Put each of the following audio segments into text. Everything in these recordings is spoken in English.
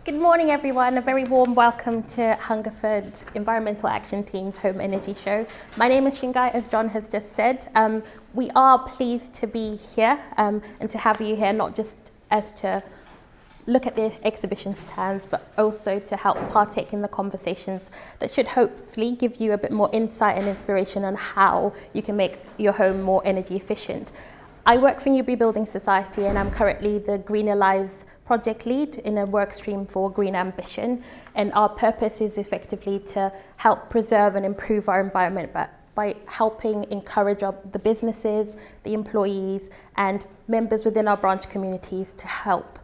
Good morning, everyone. A very warm welcome to Hungerford Environmental Action Team's Home Energy Show. My name is Shingai, as John has just said. We are pleased to be here and to have you here, not just as to look at the exhibition stands, but also to help partake in the conversations that should hopefully give you a bit more insight and inspiration on how you can make your home more energy efficient. I work for Newbury Building Society and I'm currently the Greener Lives project lead in a work stream for Green Ambition, and our purpose is effectively to help preserve and improve our environment by helping encourage the businesses, the employees and members within our branch communities to help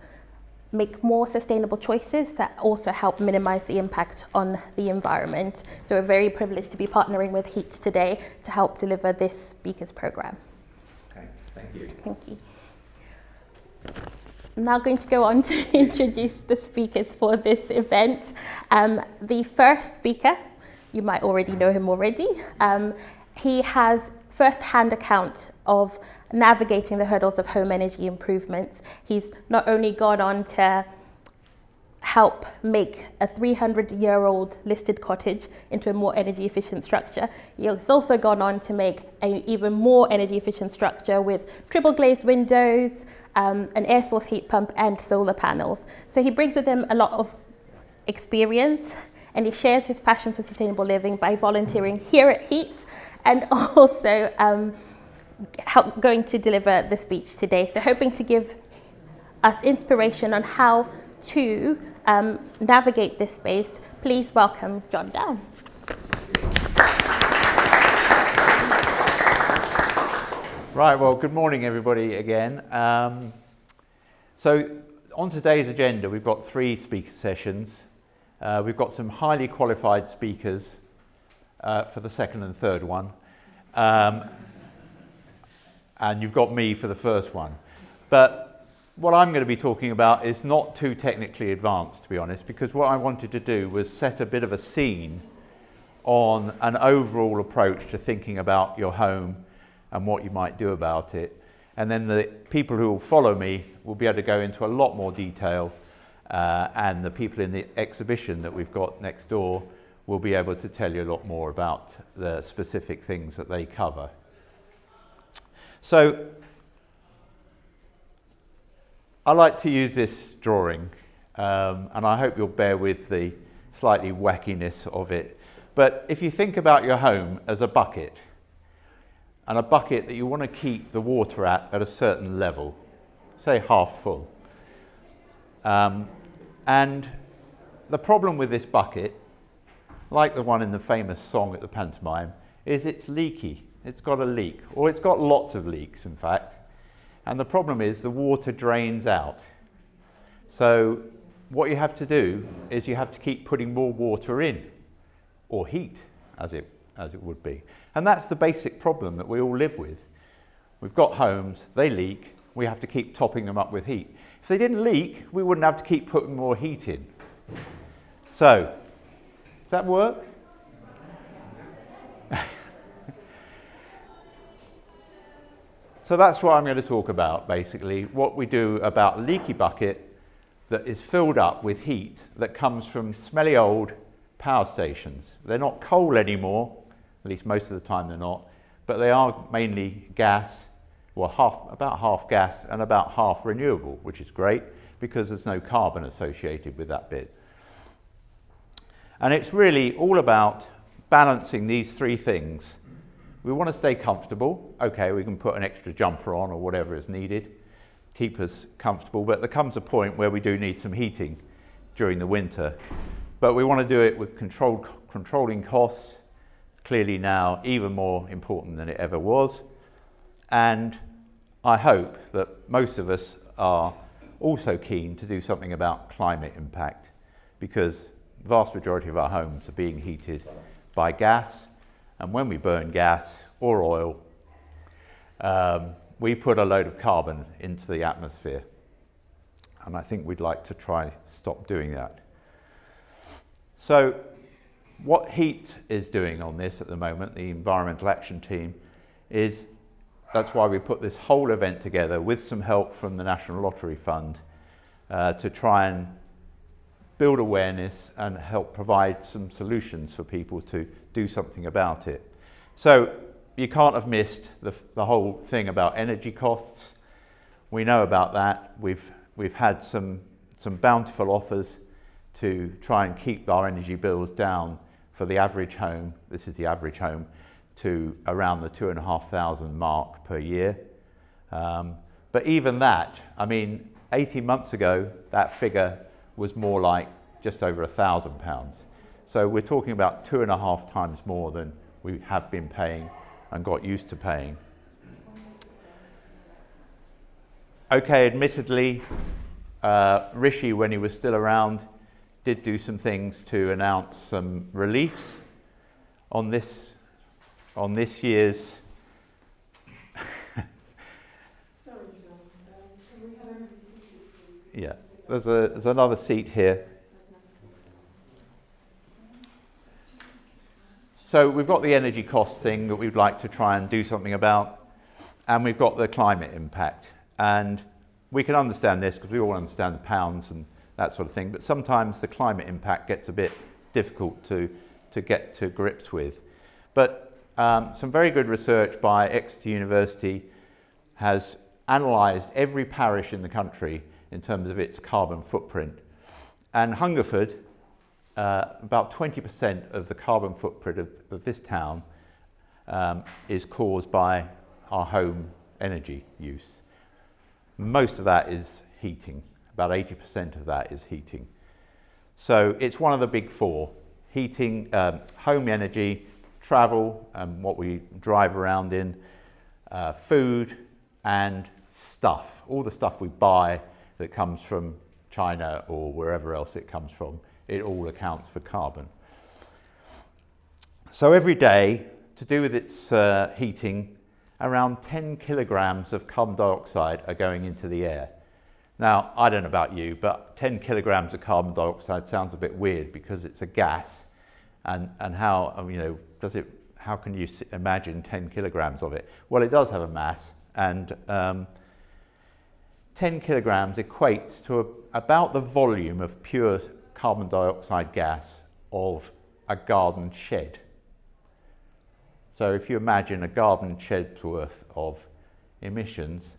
make more sustainable choices that also help minimize the impact on the environment. So we're very privileged to be partnering with HEAT today to help deliver this speakers program. Okay, thank you. Thank you. I'm now going to go on to introduce the speakers for this event. The first speaker, you might already know him already. He has first-hand account of navigating the hurdles of home energy improvements. He's not only gone on to help make a 300-year-old listed cottage into a more energy efficient structure. He's also gone on to make an even more energy efficient structure with triple glazed windows, an air source heat pump and solar panels. So he brings with him a lot of experience and he shares his passion for sustainable living by volunteering here at HEAT and also going to deliver the speech today. So hoping to give us inspiration on how to navigate this space, please welcome John Downe. Right, well, good morning, everybody, again. So on today's agenda, we've got 3 speaker sessions. We've got some highly qualified speakers for the second and third one. And you've got me for the first one. But what I'm going to be talking about is not too technically advanced, to be honest, because what I wanted to do was set a bit of a scene on an overall approach to thinking about your home and what you might do about it. And then the people who will follow me will be able to go into a lot more detail, and the people in the exhibition that we've got next door will be able to tell you a lot more about the specific things that they cover. So I like to use this drawing, and I hope you'll bear with the slightly wackiness of it. But if you think about your home as a bucket, and a bucket that you want to keep the water at a certain level, say half full. And the problem with this bucket, like the one in the famous song at the pantomime, is it's leaky. It's got a leak, or it's got lots of leaks, in fact. And the problem is the water drains out. So what you have to do is you have to keep putting more water in, or heat, as it would be. And that's the basic problem that we all live with. We've got homes, they leak, we have to keep topping them up with heat. If they didn't leak, we wouldn't have to keep putting more heat in. So, does that work? So that's what I'm going to talk about, basically, what we do about a leaky bucket that is filled up with heat that comes from smelly old power stations. They're not coal anymore, at least most of the time they're not, but they are mainly gas, well, about half gas and about half renewable, which is great because there's no carbon associated with that bit. And it's really all about balancing these 3 things. We want to stay comfortable. Okay, we can put an extra jumper on or whatever is needed, keep us comfortable, but there comes a point where we do need some heating during the winter. But we want to do it with controlling costs, clearly now even more important than it ever was. And I hope that most of us are also keen to do something about climate impact, because the vast majority of our homes are being heated by gas. And when we burn gas or oil, we put a load of carbon into the atmosphere. And I think we'd like to try stop doing that. So what HEAT is doing on this at the moment, the Environmental Action Team, is that's why we put this whole event together with some help from the National Lottery Fund to try and build awareness and help provide some solutions for people to do something about it. So you can't have missed the whole thing about energy costs. We know about that. We've had some bountiful offers to try and keep our energy bills down for the average home. This is the average home, to around the 2,500 mark per year. But even that, I mean, 18 months ago, that figure was more like just over £1,000. So we're talking about 2.5 times more than we have been paying and got used to paying. Okay, admittedly, Rishi, when he was still around, did do some things to announce some reliefs on this year's. Yeah, there's another seat here. So we've got the energy cost thing that we'd like to try and do something about, and we've got the climate impact. And we can understand this because we all understand the pounds and that sort of thing, but sometimes the climate impact gets a bit difficult to get to grips with. But some very good research by Exeter University has analysed every parish in the country in terms of its carbon footprint. And Hungerford, about 20% of the carbon footprint of this town is caused by our home energy use. Most of that is heating. About 80% of that is heating. So it's one of the big four: heating, home energy, travel, what we drive around in, food, and stuff. All the stuff we buy that comes from China or wherever else it comes from, it all accounts for carbon. So every day, to do with its heating, around 10 kilograms of carbon dioxide are going into the air. Now, I don't know about you, but 10 kilograms of carbon dioxide sounds a bit weird because it's a gas, and how, you know, how can you imagine 10 kilograms of it? Well, it does have a mass, and 10 kilograms equates to about the volume of pure carbon dioxide gas of a garden shed. So if you imagine a garden shed's worth of emissions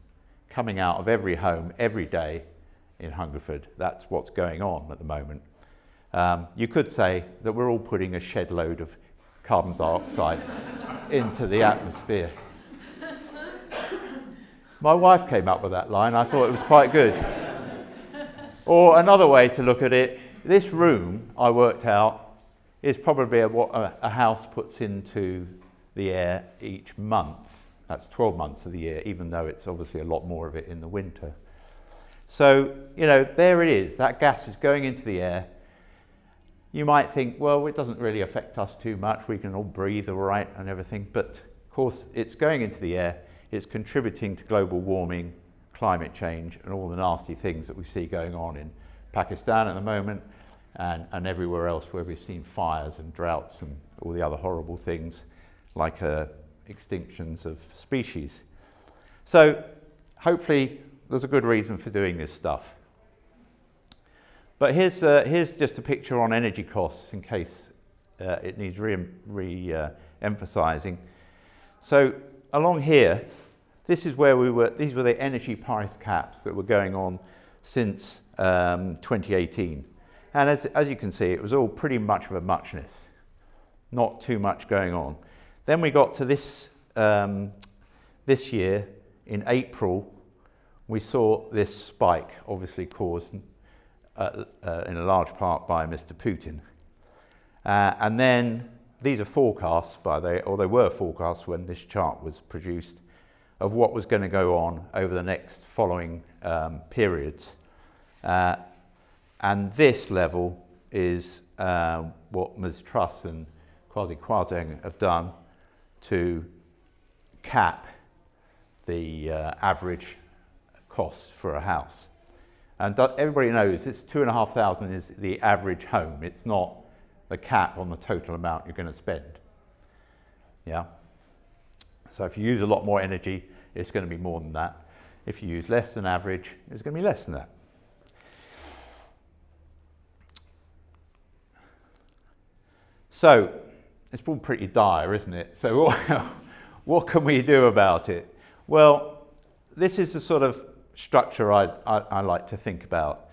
coming out of every home every day in Hungerford, that's what's going on at the moment. You could say that we're all putting a shed load of carbon dioxide into the atmosphere. My wife came up with that line. I thought it was quite good. Or another way to look at it, this room, I worked out, is probably what a house puts into the air each month. That's 12 months of the year, even though it's obviously a lot more of it in the winter. So, you know, there it is. That gas is going into the air. You might think, well, it doesn't really affect us too much. We can all breathe all right and everything. But, of course, it's going into the air. It's contributing to global warming, climate change, and all the nasty things that we see going on in Pakistan at the moment, and everywhere else where we've seen fires and droughts and all the other horrible things like extinctions of species. So hopefully there's a good reason for doing this stuff. But here's just a picture on energy costs in case it needs re-emphasising. So along here, this is where we were. These were the energy price caps that were going on since 2018. And as you can see, it was all pretty much of a muchness. Not too much going on. Then we got to this year, in April, we saw this spike, obviously caused in a large part by Mr. Putin. And then these are forecasts, they were forecasts when this chart was produced, of what was going to go on over the next following periods. And this level is what Ms. Truss and Kwasi Kwarteng have done to cap the average cost for a house. And everybody knows this 2,500 is the average home. It's not the cap on the total amount you're going to spend. Yeah. So if you use a lot more energy, it's going to be more than that. If you use less than average, it's going to be less than that. So it's all pretty dire, isn't it? So what can we do about it? Well, this is the sort of structure I like to think about.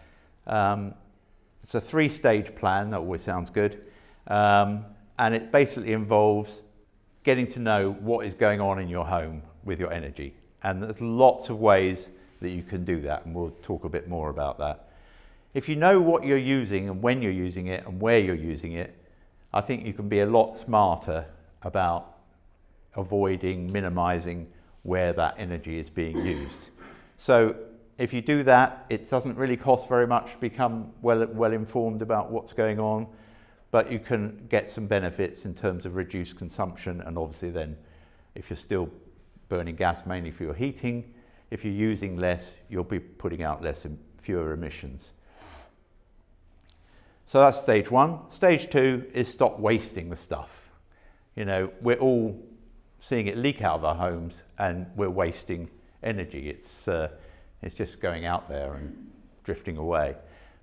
It's a 3-stage plan. That always sounds good. And it basically involves getting to know what is going on in your home with your energy. And there's lots of ways that you can do that, and we'll talk a bit more about that. If you know what you're using and when you're using it and where you're using it, I think you can be a lot smarter about avoiding, minimizing where that energy is being used. So if you do that, it doesn't really cost very much to become well informed about what's going on, but you can get some benefits in terms of reduced consumption, and obviously then if you're still burning gas mainly for your heating, if you're using less, you'll be putting out fewer emissions. So that's stage 1. Stage 2 is stop wasting the stuff. You know, we're all seeing it leak out of our homes and we're wasting energy. It's just going out there and drifting away,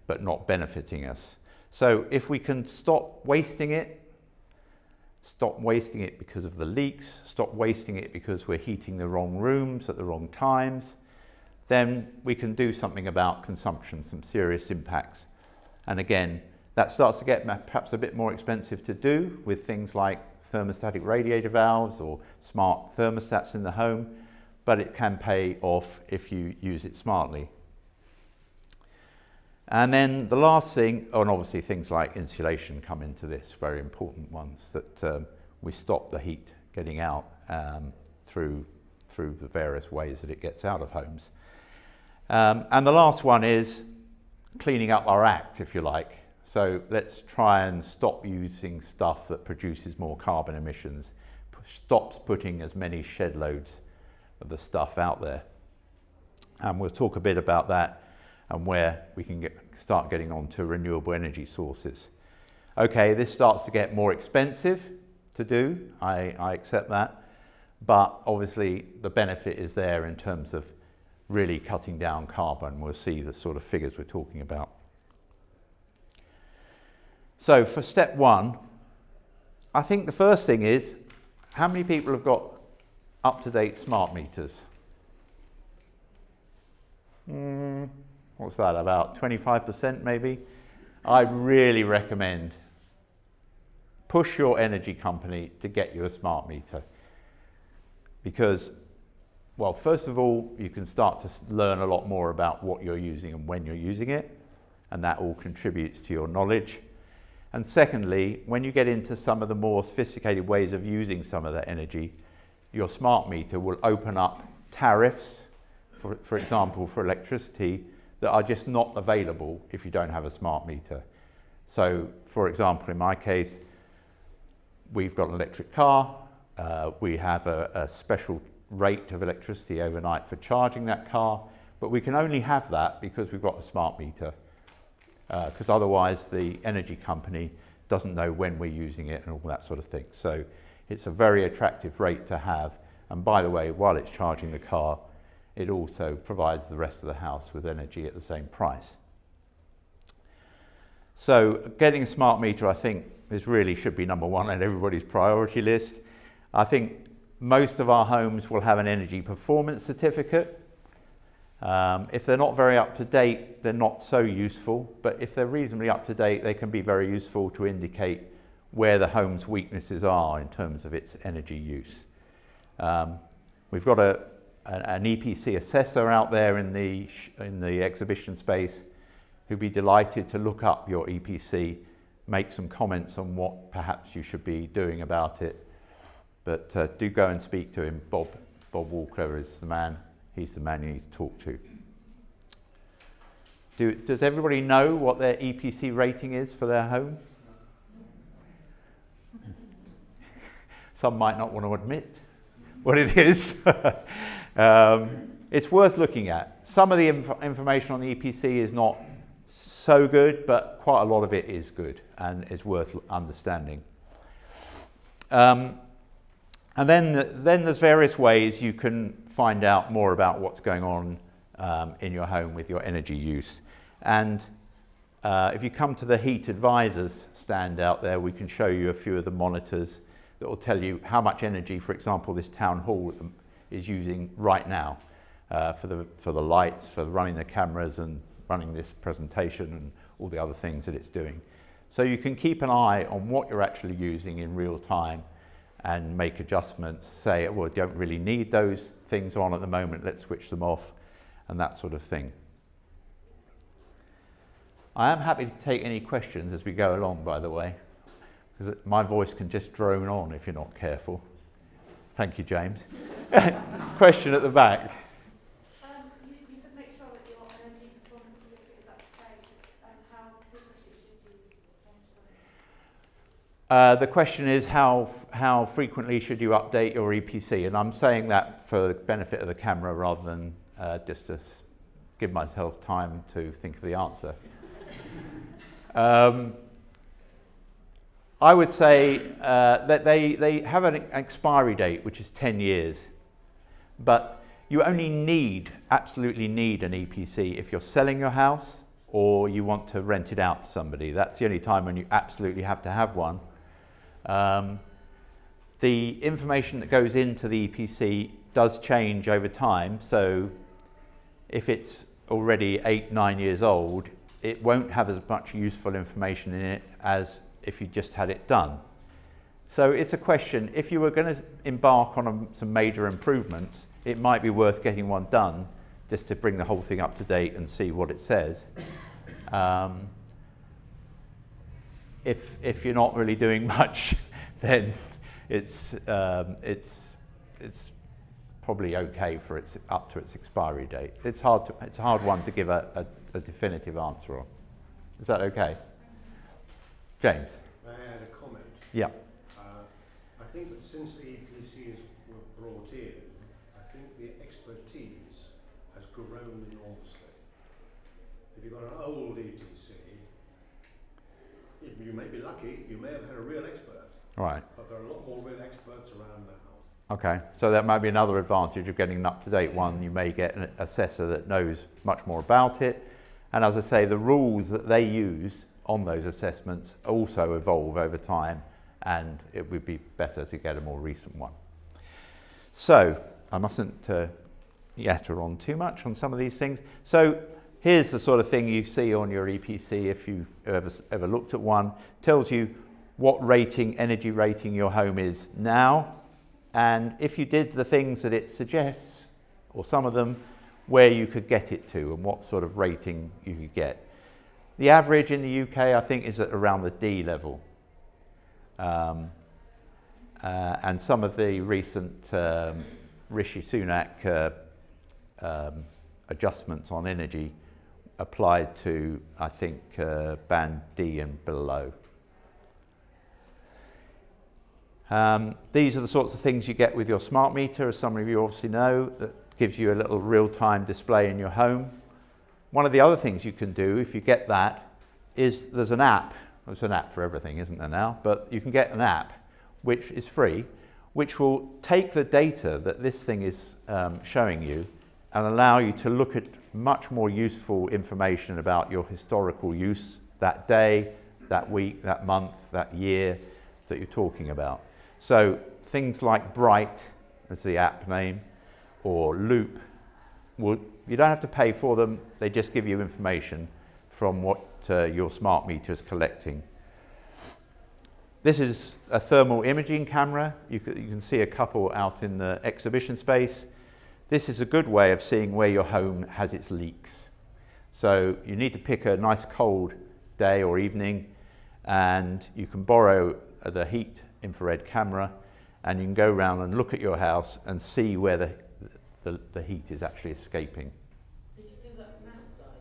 but not benefiting us. So if we can stop wasting it because of the leaks, stop wasting it because we're heating the wrong rooms at the wrong times, then we can do something about consumption, some serious impacts. And again, that starts to get perhaps a bit more expensive to do with things like thermostatic radiator valves or smart thermostats in the home, but it can pay off if you use it smartly. And then the last thing, and obviously things like insulation come into this, very important ones, that we stop the heat getting out through the various ways that it gets out of homes. And the last one is cleaning up our act, if you like. So let's try and stop using stuff that produces more carbon emissions, stops putting as many shed loads of the stuff out there. And we'll talk a bit about that and where we can start getting on to renewable energy sources. Okay, this starts to get more expensive to do, I accept that, but obviously the benefit is there in terms of really cutting down carbon. We'll see the sort of figures we're talking about. So for step 1, I think the first thing is, how many people have got up-to-date smart meters? What's that, about 25% maybe? I'd really recommend push your energy company to get you a smart meter. Because, well, first of all, you can start to learn a lot more about what you're using and when you're using it, and that all contributes to your knowledge. And secondly, when you get into some of the more sophisticated ways of using some of that energy, your smart meter will open up tariffs, for example, for electricity, that are just not available if you don't have a smart meter. So, for example, in my case, we've got an electric car. We have a special rate of electricity overnight for charging that car, but we can only have that because we've got a smart meter. Because otherwise the energy company doesn't know when we're using it and all that sort of thing. So it's a very attractive rate to have. And by the way, while it's charging the car, it also provides the rest of the house with energy at the same price. So getting a smart meter, I think, really should be number 1 on everybody's priority list. I think most of our homes will have an energy performance certificate. If they're not very up to date, they're not so useful, but if they're reasonably up to date, they can be very useful to indicate where the home's weaknesses are in terms of its energy use. We've got an EPC assessor out there in the exhibition space who'd be delighted to look up your EPC, make some comments on what perhaps you should be doing about it. But do go and speak to him. Bob Walker is the man. He's the man you need to talk to. Does everybody know what their EPC rating is for their home? Some might not want to admit what it is. It's worth looking at. Some of the information on the EPC is not so good, but quite a lot of it is good and is worth understanding. And then there's various ways you can find out more about what's going on in your home with your energy use. And If you come to the heat advisors stand out there, we can show you a few of the monitors that will tell you how much energy, for example, this town hall is using right now for the lights, for running the cameras and running this presentation and all the other things that it's doing. So you can keep an eye on what you're actually using in real time and make adjustments, say, well, don't really need those things on at the moment, let's switch them off, and that sort of thing. I am happy to take any questions as we go along, by the way, because my voice can just drone on if you're not careful. Thank you, James. Question at the back. You said make sure that your energy performance certificate is up to date. How frequently should you change them? The question is how frequently should you update your EPC? And I'm saying that for the benefit of the camera rather than just to give myself time to think of the answer. I would say that they have an expiry date, which is 10 years. But you only absolutely need an EPC if you're selling your house or you want to rent it out to somebody. That's the only time when you absolutely have to have one. The information that goes into the EPC does change over time. So if it's already 8-9 years old, it won't have as much useful information in it as if you just had it done. So it's a question, if you were going to embark on some major improvements, it might be worth getting one done just to bring the whole thing up to date and see what it says. If you're not really doing much, then it's probably okay for up to its expiry date. It's a hard one to give a definitive answer on. Is that okay? James? May I add a comment? Yeah. I think that since the EPCs were brought in, I think the expertise has grown enormously. If you've got an old EPC, you may be lucky, you may have had a real expert. Right. But there are a lot more real experts around now. Okay, so that might be another advantage of getting an up-to-date one. You may get an assessor that knows much more about it. And as I say, the rules that they use on those assessments also evolve over time, and it would be better to get a more recent one. So I mustn't yatter on too much on some of these things. So here's the sort of thing you see on your EPC if you ever looked at one. Tells you what rating, energy rating your home is now, and if you did the things that it suggests, or some of them, where you could get it to and what sort of rating you could get. The average in the UK, I think, is at around the D level. And some of the recent Rishi Sunak adjustments on energy applied to, I think, band D and below. These are the sorts of things you get with your smart meter, as some of you obviously know, that gives you a little real-time display in your home. One of the other things you can do, if you get that, is there's an app. There's an app for everything, isn't there now? But you can get an app, which is free, which will take the data that this thing is showing you and allow you to look at much more useful information about your historical use that day, that week, that month, that year that you're talking about. So things like Bright, as the app name, or Loop, you don't have to pay for them, they just give you information from what your smart meter is collecting. This is a thermal imaging camera. You can see a couple out in the exhibition space. This is a good way of seeing where your home has its leaks. So you need to pick a nice cold day or evening, and you can borrow the heat infrared camera, and you can go around and look at your house and see where the heat is actually escaping. Did you do that from outside?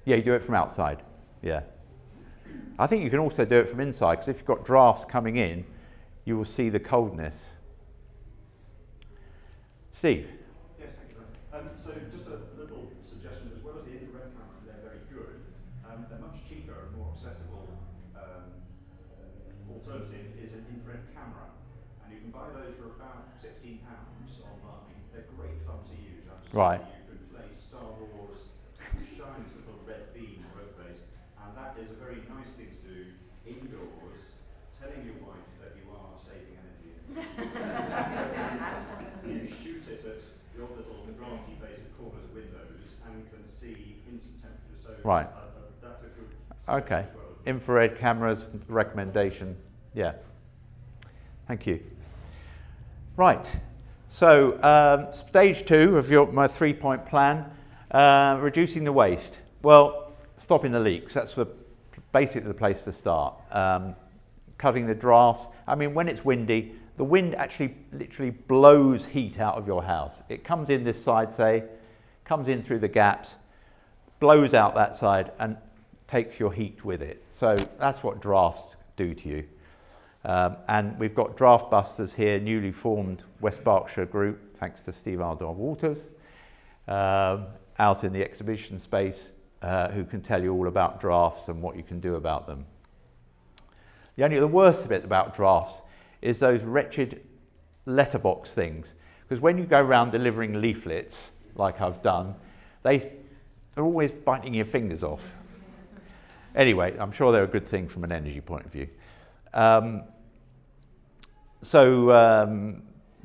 Yeah, you do it from outside, yeah. I think you can also do it from inside, because if you've got drafts coming in, you will see the coldness. Steve? Yes, thank you. So just a little suggestion, as well as the infrared camera, they're very good. They're much cheaper and more accessible. Alternative is an infrared camera, and you can buy those for about £16 online. They're great fun to use. Right. You can play Star Wars, shines a little red beam all over the place, And that is a very nice thing to do indoors, telling your wife that you are saving energy. You shoot it at your little drafty base of corners of windows and can see instant temperature. So Right. That's a good Okay. as well. Infrared cameras, recommendation. Yeah. Thank you. Right. So stage 2 of my 3-point plan, reducing the waste. Well, stopping the leaks. That's basically the place to start. Cutting the drafts. I mean, when it's windy, the wind actually literally blows heat out of your house. It comes in this side, say, comes in through the gaps, blows out that side and takes your heat with it. So that's what drafts do to you. And we've got Draft Busters here, newly formed West Berkshire group, thanks to Steve Ardor-Walters, out in the exhibition space, who can tell you all about drafts and what you can do about them. The worst bit about drafts is those wretched letterbox things. Because when you go around delivering leaflets, like I've done, they're always biting your fingers off. Anyway, I'm sure they're a good thing from an energy point of view.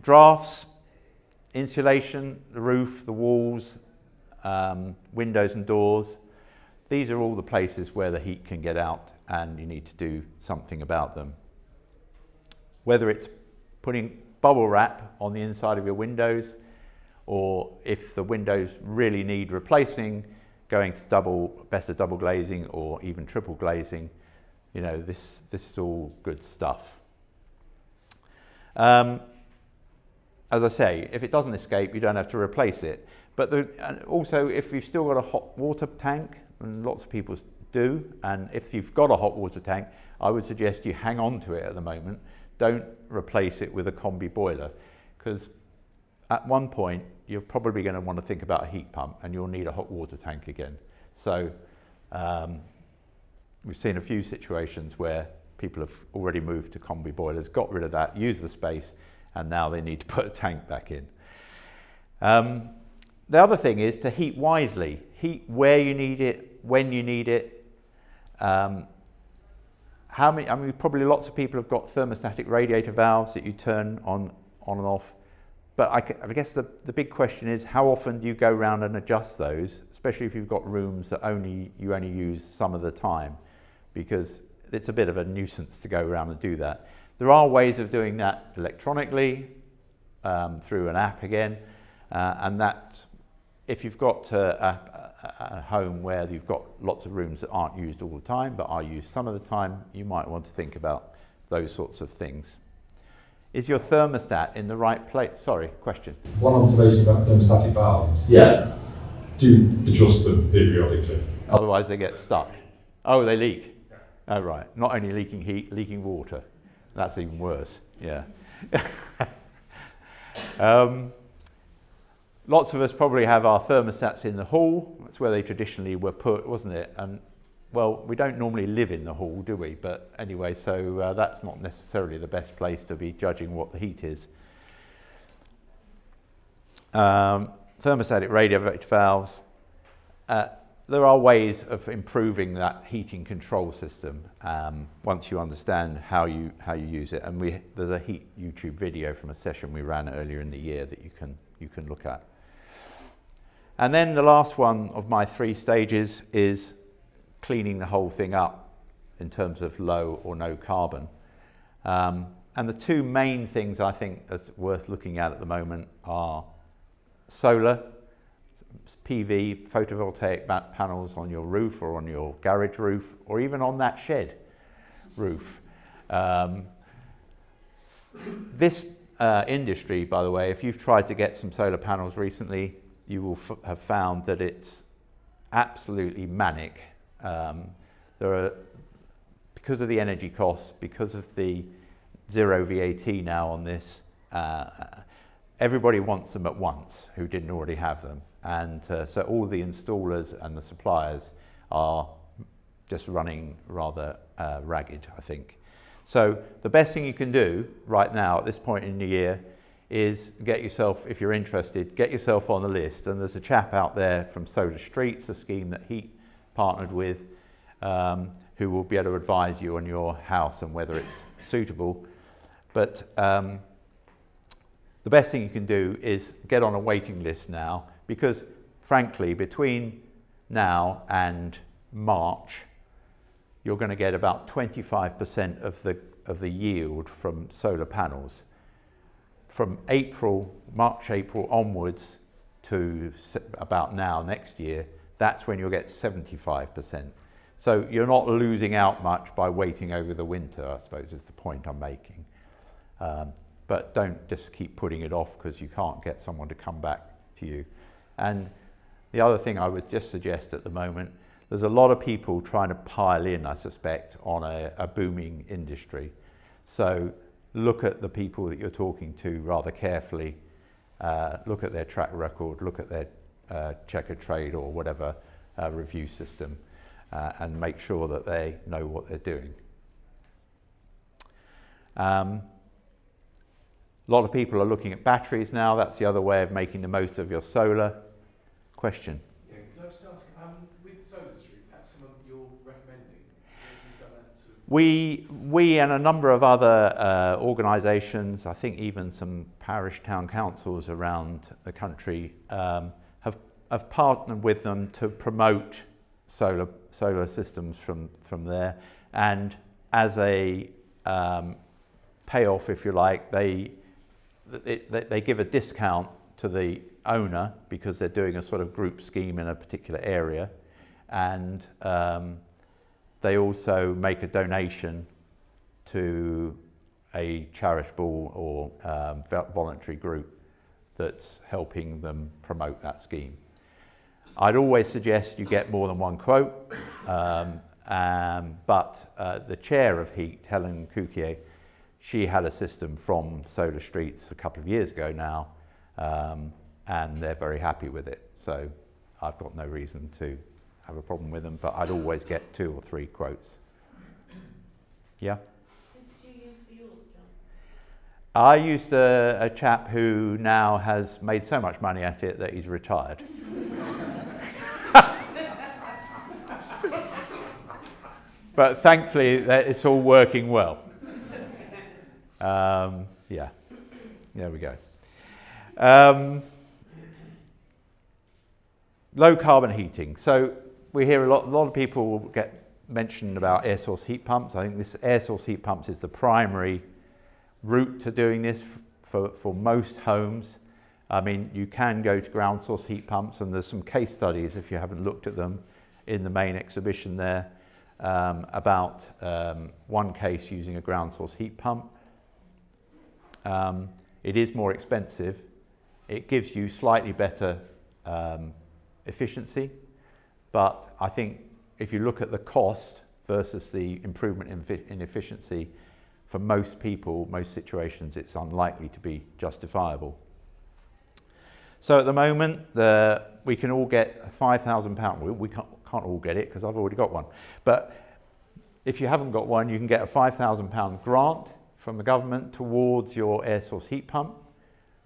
Drafts, insulation, the roof, the walls, windows and doors, these are all the places where the heat can get out and you need to do something about them. Whether it's putting bubble wrap on the inside of your windows, or if the windows really need replacing, going to better double glazing or even triple glazing, this is all good stuff. As I say, if it doesn't escape, you don't have to replace it. But also, if you've still got a hot water tank, and lots of people do, and if you've got a hot water tank, I would suggest you hang on to it at the moment. Don't replace it with a combi boiler, because at one point you're probably going to want to think about a heat pump and you'll need a hot water tank again. So we've seen a few situations where people have already moved to combi boilers, got rid of that, used the space, and now they need to put a tank back in. The other thing is to heat wisely. Heat where you need it, when you need it. Probably lots of people have got thermostatic radiator valves that you turn on and off. But I guess the big question is, how often do you go around and adjust those, especially if you've got rooms that you only use some of the time, because it's a bit of a nuisance to go around and do that. There are ways of doing that electronically, through an app again, and that if you've got a home where you've got lots of rooms that aren't used all the time but are used some of the time, you might want to think about those sorts of things. Is your thermostat in the right place? Sorry, question. One observation about thermostatic valves. Yeah. Do adjust them periodically. Otherwise they get stuck. Oh, they leak. Oh, right. Not only leaking heat, leaking water. That's even worse. Yeah. Lots of us probably have our thermostats in the hall. That's where they traditionally were put, wasn't it? And well, we don't normally live in the hall, do we? But anyway, so that's not necessarily the best place to be judging what the heat is. Thermostatic radiator valves. There are ways of improving that heating control system once you understand how you use it. And there's a heat YouTube video from a session we ran earlier in the year that you can look at. And then the last one of my 3 stages is cleaning the whole thing up in terms of low or no carbon. And the 2 main things I think that's worth looking at the moment are solar, PV, photovoltaic panels on your roof or on your garage roof or even on that shed roof. This industry, by the way, if you've tried to get some solar panels recently, you will have found that it's absolutely manic. Because of the energy costs, because of the zero VAT now on this, everybody wants them at once who didn't already have them. And so all the installers and the suppliers are just running rather ragged, I think. So the best thing you can do right now at this point in the year is get yourself, if you're interested, get yourself on the list. And there's a chap out there from Solar Streets, a scheme that Heat partnered with, who will be able to advise you on your house and whether it's suitable. But the best thing you can do is get on a waiting list now, because frankly, between now and March, you're going to get about 25% of the yield from solar panels. From March, April onwards to about now, next year, that's when you'll get 75%. So you're not losing out much by waiting over the winter, I suppose, is the point I'm making. But don't just keep putting it off because you can't get someone to come back to you. And the other thing I would just suggest at the moment, there's a lot of people trying to pile in, I suspect, on a booming industry. So look at the people that you're talking to rather carefully. Look at their track record, look at their checker trade or whatever review system, and make sure that they know what they're doing. A lot of people are looking at batteries now. That's the other way of making the most of your solar. Question? Yeah, can I just ask, with Solar Street, that's something you're recommending? You've done that sort of... We and a number of other organisations, I think even some parish town councils around the country, have partnered with them to promote solar systems from there. And as a payoff, if you like, they give a discount to the owner because they're doing a sort of group scheme in a particular area, and they also make a donation to a charitable or voluntary group that's helping them promote that scheme. I'd always suggest you get more than one quote, but the chair of HEAT, Helen Couquier, she had a system from Solar Streets a couple of years ago now, and they're very happy with it. So I've got no reason to have a problem with them, but I'd always get 2 or 3 quotes. Yeah? Who did you use for yours, John? I used a chap who now has made so much money at it that he's retired. But thankfully, it's all working well. Yeah, there we go. Low carbon heating. So we hear a lot of people get mentioned about air source heat pumps. I think this air source heat pumps is the primary route to doing this for most homes. I mean, you can go to ground source heat pumps, and there's some case studies, if you haven't looked at them, in the main exhibition there, about one case using a ground source heat pump. It is more expensive. It gives you slightly better efficiency, but I think if you look at the cost versus the improvement in efficiency, for most people, most situations, it's unlikely to be justifiable. So at the moment, we can all get a £5,000. We can't all get it because I've already got one. But if you haven't got one, you can get a £5,000 grant from the government towards your air source heat pump.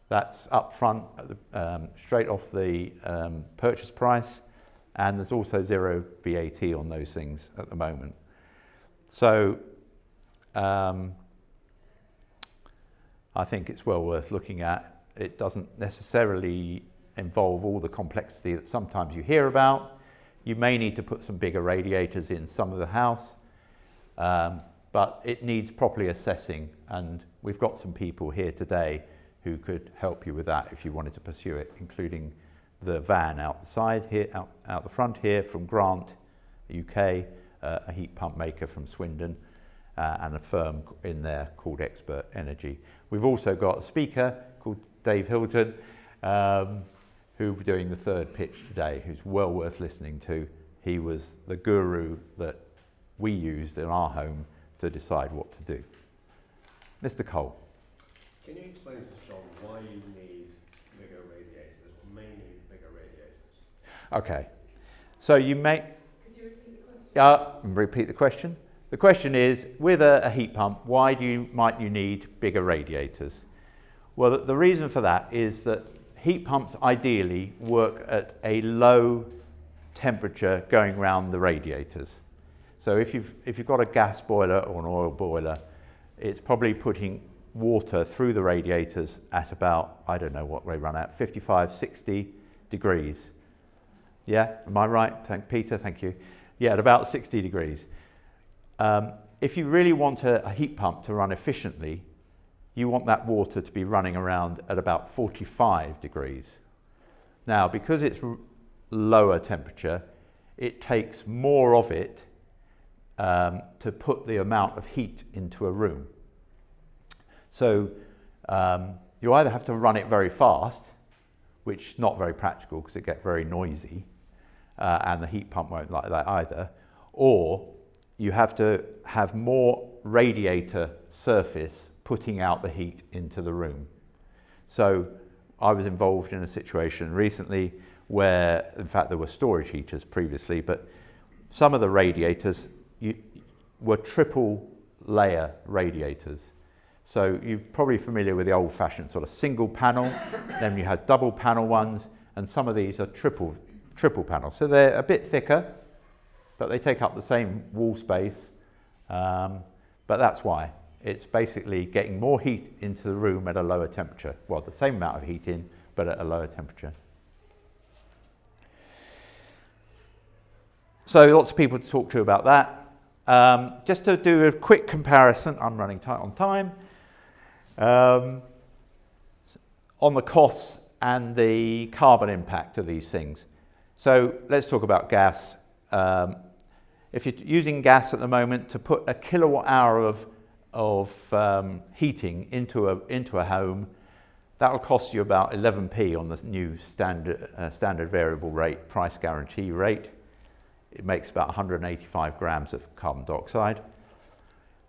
That's up front, straight off the purchase price, and there's also 0 VAT on those things at the moment. So I think it's well worth looking at. It doesn't necessarily involve all the complexity that sometimes you hear about. You may need to put some bigger radiators in some of the house, but it needs properly assessing, and we've got some people here today who could help you with that if you wanted to pursue it, including the van out the side here, out the front here from Grant, UK, a heat pump maker from Swindon, and a firm in there called Expert Energy. We've also got a speaker called Dave Hilton, who will be doing the third pitch today, who's well worth listening to. He was the guru that we used in our home to decide what to do. Mr. Cole. Can you explain to us, John, why you need bigger radiators, or mainly bigger radiators? Okay, so you may... Could you repeat the question? Repeat the question. The question is, with a heat pump, why might you need bigger radiators? Well, the reason for that is that heat pumps ideally work at a low temperature going around the radiators. So if you've got a gas boiler or an oil boiler, it's probably putting water through the radiators at about, I don't know what they run at, 55, 60 degrees. Yeah, am I right? Peter, thank you. Yeah, at about 60 degrees. If you really want a heat pump to run efficiently, you want that water to be running around at about 45 degrees. Now, because it's lower temperature, it takes more of it to put the amount of heat into a room. So you either have to run it very fast, which is not very practical because it gets very noisy, and the heat pump won't like that either, or you have to have more radiator surface putting out the heat into the room. So I was involved in a situation recently where, in fact, there were storage heaters previously, but some of the radiators were triple layer radiators. So you're probably familiar with the old-fashioned sort of single panel, then you had double panel ones, and some of these are triple panel. So they're a bit thicker, but they take up the same wall space. But that's why. It's basically getting more heat into the room at a lower temperature. Well, the same amount of heat in, but at a lower temperature. So lots of people to talk to about that. Just to do a quick comparison, I'm running tight on time, on the costs and the carbon impact of these things. So let's talk about gas. If you're using gas at the moment, to put a kilowatt hour of heating into a home, that will cost you about 11p on the new standard variable rate price guarantee rate. It makes about 185 grams of carbon dioxide.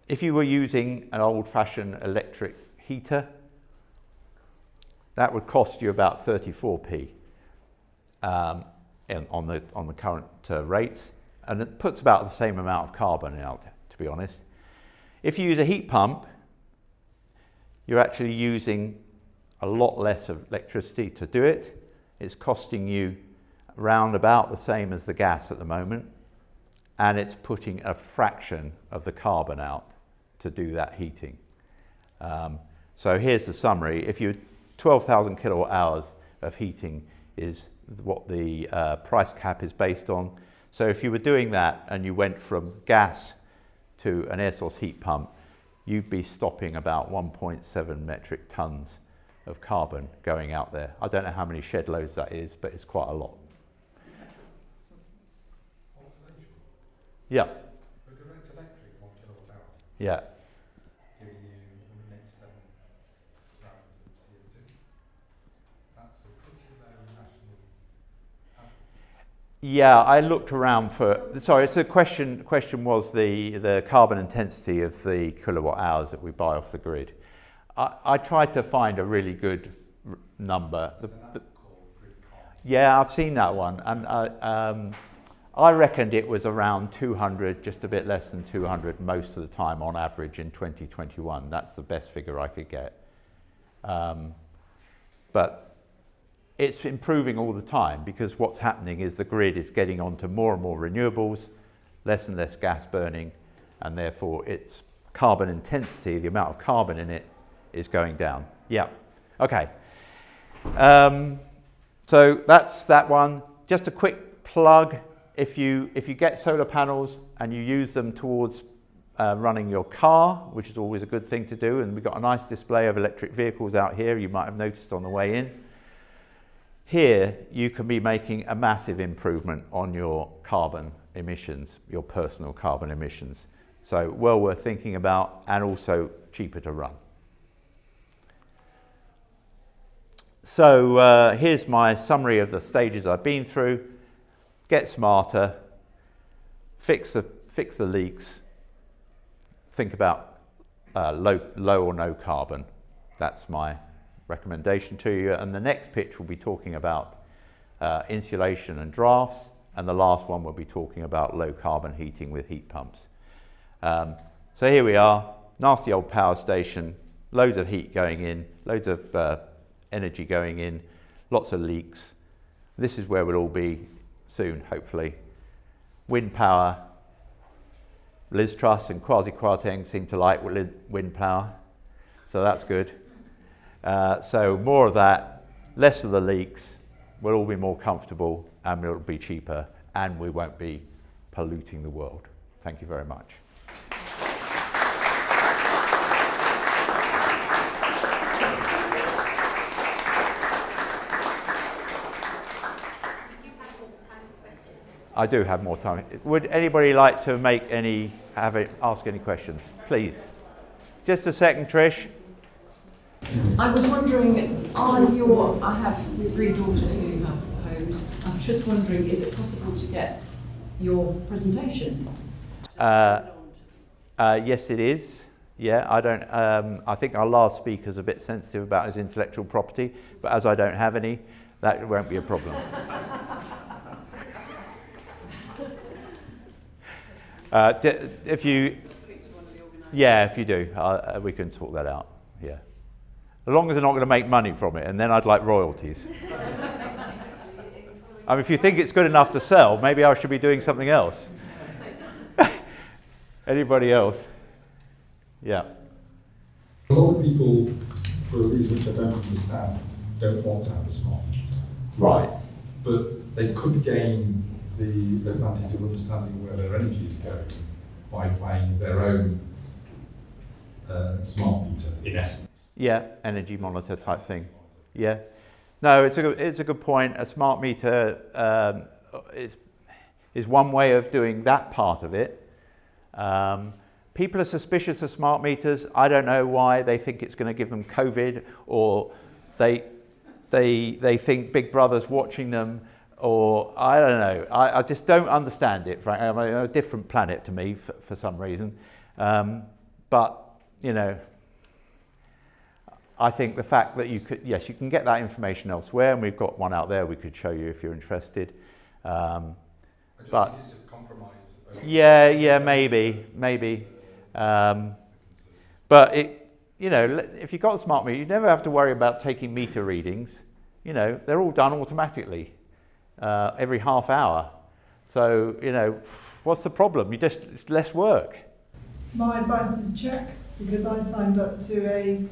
If you were using an old-fashioned electric heater, that would cost you about 34p on the current rates, and it puts about the same amount of carbon out, to be honest. If you use a heat pump, you're actually using a lot less of electricity to do it. It's costing you round about the same as the gas at the moment, and it's putting a fraction of the carbon out to do that heating. So here's the summary. If you 12,000 kilowatt hours of heating is what the price cap is based on. So if you were doing that and you went from gas to an air source heat pump, you'd be stopping about 1.7 metric tons of carbon going out there. I don't know how many shed loads that is, but it's quite a lot. Yeah. A direct electric 1 kilowatt hour. Yeah. Giving you 187 grams of CO2. That's a pretty low national average. Yeah, I looked around for. Sorry, so the question was the carbon intensity of the kilowatt hours that we buy off the grid. I tried to find a really good number. Yeah, I've seen that one, and I reckoned it was around 200, just a bit less than 200 most of the time on average in 2021. That's the best figure I could get. But it's improving all the time because what's happening is the grid is getting onto more and more renewables, less and less gas burning, and therefore its carbon intensity, the amount of carbon in it, is going down. Yeah, okay. So that's that one. Just a quick plug. If you get solar panels and you use them towards running your car, which is always a good thing to do, and we've got a nice display of electric vehicles out here, you might have noticed on the way in. Here, you can be making a massive improvement on your carbon emissions, your personal carbon emissions. So well worth thinking about, and also cheaper to run. So here's my summary of the stages I've been through. Get smarter, fix the leaks, think about low or no carbon. That's my recommendation to you. And the next pitch will be talking about insulation and drafts, and the last one will be talking about low carbon heating with heat pumps. So here we are, nasty old power station, loads of heat going in, loads of energy going in, lots of leaks. This is where we'll all be soon, hopefully. Wind power, Liz Truss and Kwasi Kwarteng seem to like wind power, so that's good. So more of that, less of the leaks, we'll all be more comfortable and it'll be cheaper and we won't be polluting the world. Thank you very much. I do have more time. Would anybody like to ask any questions? Please. Just a second, Trish. I was wondering, I have 3 daughters who have homes. I'm just wondering, is it possible to get your presentation? Yes, it is. Yeah, I think our last speaker's a bit sensitive about his intellectual property, but as I don't have any, that won't be a problem. If you do, we can sort that out. Yeah, as long as they're not going to make money from it, and then I'd like royalties. I mean, if you think it's good enough to sell, maybe I should be doing something else. Anybody else? Yeah. A lot of people, for a reason which I don't understand, don't want to have a smart meter. Right. But they could gain the advantage of understanding where their energy is going by playing their own smart meter, in essence. Yeah, energy monitor type thing. Yeah. No, it's a good point. A smart meter is one way of doing that part of it. People are suspicious of smart meters. I don't know why. They think it's going to give them COVID, or they think Big Brother's watching them, or I don't know. I just don't understand it, frankly. I'm a different planet to me for some reason. But, you know, I think the fact that you can get that information elsewhere, and we've got one out there we could show you if you're interested. I just But think it's a compromise. yeah, maybe. But if you've got a smart meter, you never have to worry about taking meter readings. You know, they're all done automatically every half hour. So, you know, what's the problem? It's less work. My advice is check, because I signed up to a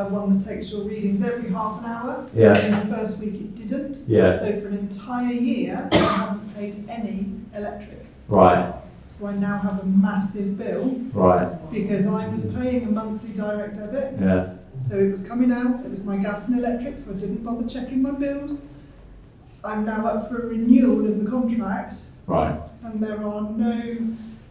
one that takes your readings every half an hour. Yeah. In the first week it didn't. Yeah. So for an entire year I haven't paid any electric. Right. So I now have a massive bill. Right. Because I was paying a monthly direct debit. Yeah. So it was coming out, it was my gas and electric, so I didn't bother checking my bills. I'm now up for a renewal of the contract. Right. And there are no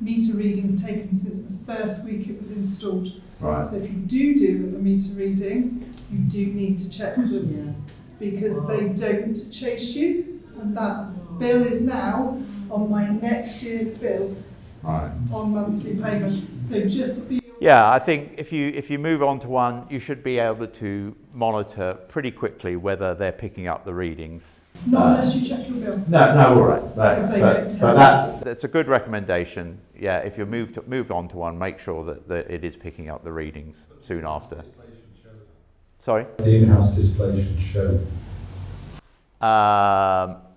meter readings taken since the first week it was installed. Right. So if you do a meter reading, you do need to check them, because they don't chase you, and that bill is now on my next year's bill. Right. On monthly payments. So just be. Yeah, I think if you move on to one, you should be able to monitor pretty quickly whether they're picking up the readings. Not unless you check your bill. No, all right. Because they don't tell But that's a good recommendation. Yeah, if you move on to one, make sure that it is picking up the readings soon after. Sorry? The in-house display should show.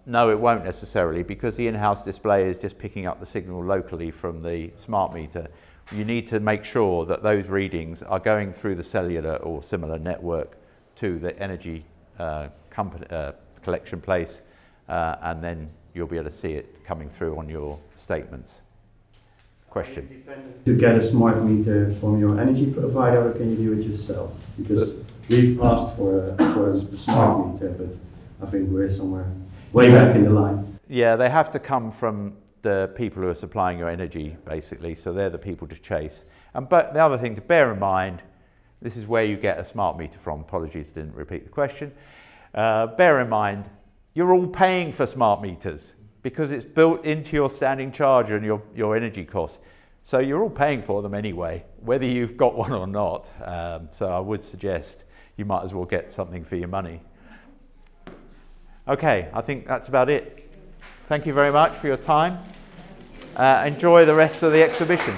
No, it won't necessarily, because the in-house display is just picking up the signal locally from the smart meter. You need to make sure that those readings are going through the cellular or similar network to the energy collection place, and then you'll be able to see it coming through on your statements. Question? To get a smart meter from your energy provider, or can you do it yourself? Because we've asked for a smart meter, but I think we're somewhere way back in the line. Yeah, they have to come from the people who are supplying your energy, basically, so they're the people to chase. But the other thing to bear in mind, this is where you get a smart meter from. Apologies, didn't repeat the question. Bear in mind, you're all paying for smart meters because it's built into your standing charge and your energy costs. So you're all paying for them anyway, whether you've got one or not. So I would suggest you might as well get something for your money. Okay, I think that's about it. Thank you very much for your time. Enjoy the rest of the exhibition.